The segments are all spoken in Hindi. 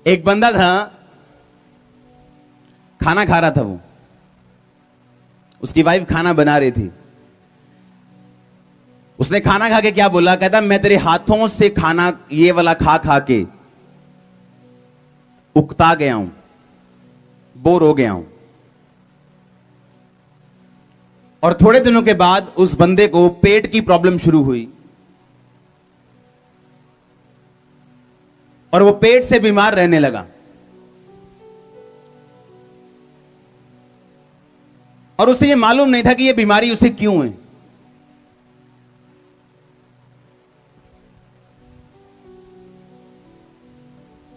एक बंदा था, खाना खा रहा था वो, उसकी वाइफ खाना बना रही थी। उसने खाना खा के क्या बोला, कहता मैं तेरे हाथों से खाना ये वाला खा खा के उकता गया हूं, बोर हो गया हूं। और थोड़े दिनों के बाद उस बंदे को पेट की प्रॉब्लम शुरू हुई और वो पेट से बीमार रहने लगा। और उसे ये मालूम नहीं था कि ये बीमारी उसे क्यों है।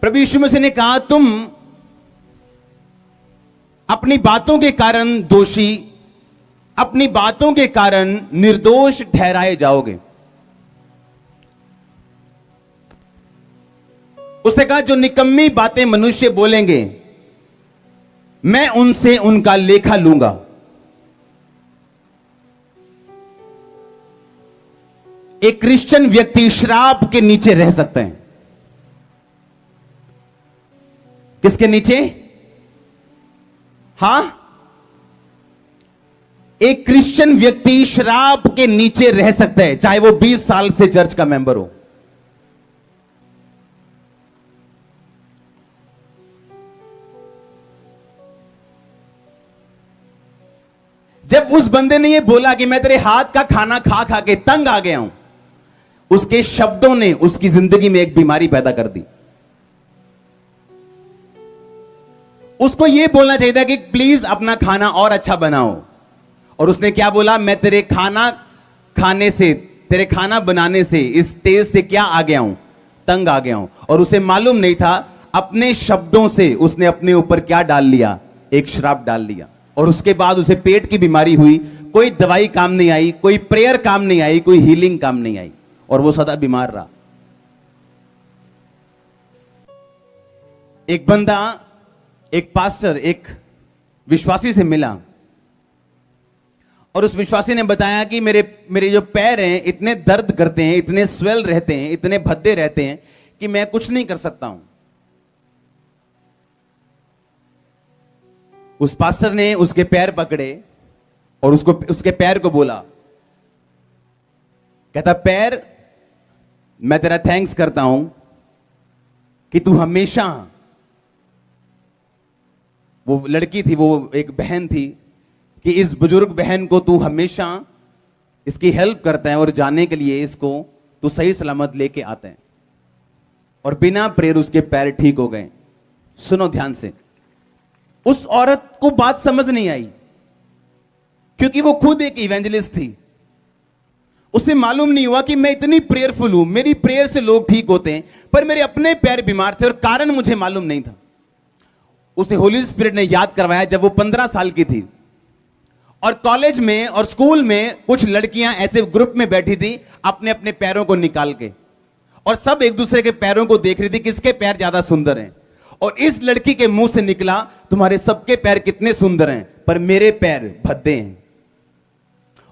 प्रभु यीशु मसीह ने कहा, तुम अपनी बातों के कारण दोषी, अपनी बातों के कारण निर्दोष ठहराए जाओगे। उसने कहा, जो निकम्मी बातें मनुष्य बोलेंगे मैं उनसे उनका लेखा लूंगा। एक क्रिश्चियन व्यक्ति श्राप के नीचे रह सकते हैं। किसके नीचे? हां, एक क्रिश्चियन व्यक्ति श्राप के नीचे रह सकता है, चाहे वो 20 साल से चर्च का मेंबर हो। जब उस बंदे ने ये बोला कि मैं तेरे हाथ का खाना खा खा के तंग आ गया हूं, उसके शब्दों ने उसकी जिंदगी में एक बीमारी पैदा कर दी। उसको यह बोलना चाहिए था कि प्लीज अपना खाना और अच्छा बनाओ। और उसने क्या बोला, मैं तेरे खाना खाने से, तेरे खाना बनाने से, इस तेज से क्या आ गया हूं, तंग आ गया हूं। और उसे मालूम नहीं था अपने शब्दों से उसने अपने ऊपर क्या डाल लिया, एक श्राप डाल लिया। और उसके बाद उसे पेट की बीमारी हुई, कोई दवाई काम नहीं आई, कोई प्रेयर काम नहीं आई, कोई हीलिंग काम नहीं आई, और वो सदा बीमार रहा। एक बंदा, एक पास्टर एक विश्वासी से मिला और उस विश्वासी ने बताया कि मेरे जो पैर हैं इतने दर्द करते हैं, इतने स्वेल रहते हैं, इतने भद्दे रहते हैं कि मैं कुछ नहीं कर सकता हूं। उस पास्टर ने उसके पैर पकड़े और उसके पैर को बोला, कहता, पैर मैं तेरा थैंक्स करता हूं कि तू हमेशा, वो लड़की थी, वो एक बहन थी, कि इस बुजुर्ग बहन को तू हमेशा इसकी हेल्प करता है और जाने के लिए इसको तू सही सलामत लेके आता है। और बिना प्रेयर उसके पैर ठीक हो गए। सुनो ध्यान से, उस औरत को बात समझ नहीं आई क्योंकि वो खुद एक इवेंजलिस्ट थी। उसे मालूम नहीं हुआ कि मैं इतनी प्रेयरफुल हूं, मेरी प्रेयर से लोग ठीक होते हैं, पर मेरे अपने पैर बीमार थे और कारण मुझे मालूम नहीं था। उसे होली स्पिरिट ने याद करवाया जब वो 15 साल की थी और कॉलेज में और स्कूल में कुछ लड़कियां ऐसे ग्रुप में बैठी थी अपने अपने पैरों को निकाल के, और सब एक दूसरे के पैरों को देख रही थी किसके पैर ज्यादा सुंदर हैं। और इस लड़की के मुंह से निकला, तुम्हारे सबके पैर कितने सुंदर हैं पर मेरे पैर भद्दे हैं।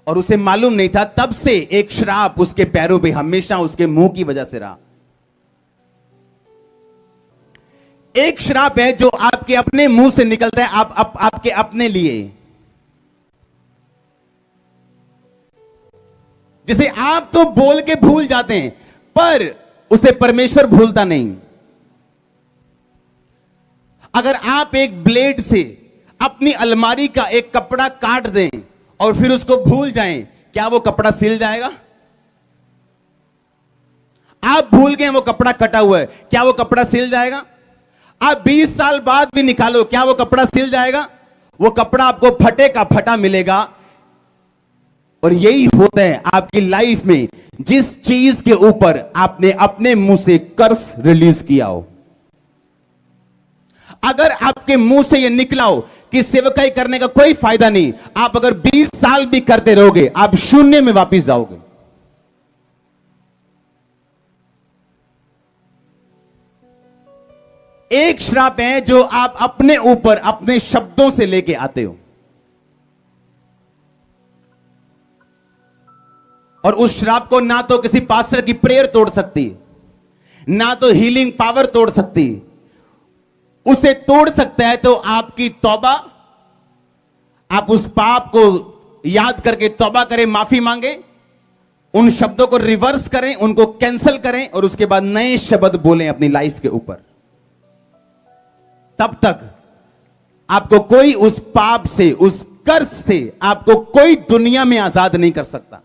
और उसे मालूम नहीं था, तब से एक श्राप उसके पैरों पे हमेशा उसके मुंह की वजह से रहा। एक श्राप है जो आपके अपने मुंह से निकलता है, आपके अपने लिए, जिसे आप तो बोल के भूल जाते हैं पर उसे परमेश्वर भूलता नहीं। अगर आप एक ब्लेड से अपनी अलमारी का एक कपड़ा काट दें और फिर उसको भूल जाएं, क्या वो कपड़ा सिल जाएगा? आप भूल गए वो कपड़ा कटा हुआ है, क्या वो कपड़ा सिल जाएगा? आप 20 साल बाद भी निकालो, क्या वो कपड़ा सिल जाएगा? वो कपड़ा आपको फटे का फटा मिलेगा। और यही होता है आपकी लाइफ में, जिस चीज के ऊपर आपने अपने मुंह से कर्स रिलीज किया हो। अगर आपके मुंह से यह निकला हो कि सेवकाई करने का कोई फायदा नहीं, आप अगर 20 साल भी करते रहोगे आप शून्य में वापस जाओगे। एक श्राप है जो आप अपने ऊपर अपने शब्दों से लेके आते हो, और उस श्राप को ना तो किसी पास्टर की प्रेयर तोड़ सकती, ना तो हीलिंग पावर तोड़ सकती। उसे तोड़ सकता है, तो आपकी तौबा, आप उस पाप को याद करके तौबा करें, माफी मांगे, उन शब्दों को रिवर्स करें, उनको कैंसिल करें और उसके बाद नए शब्द बोलें अपनी लाइफ के ऊपर। तब तक आपको कोई उस पाप से, उस कर्ज से आपको कोई दुनिया में आजाद नहीं कर सकता।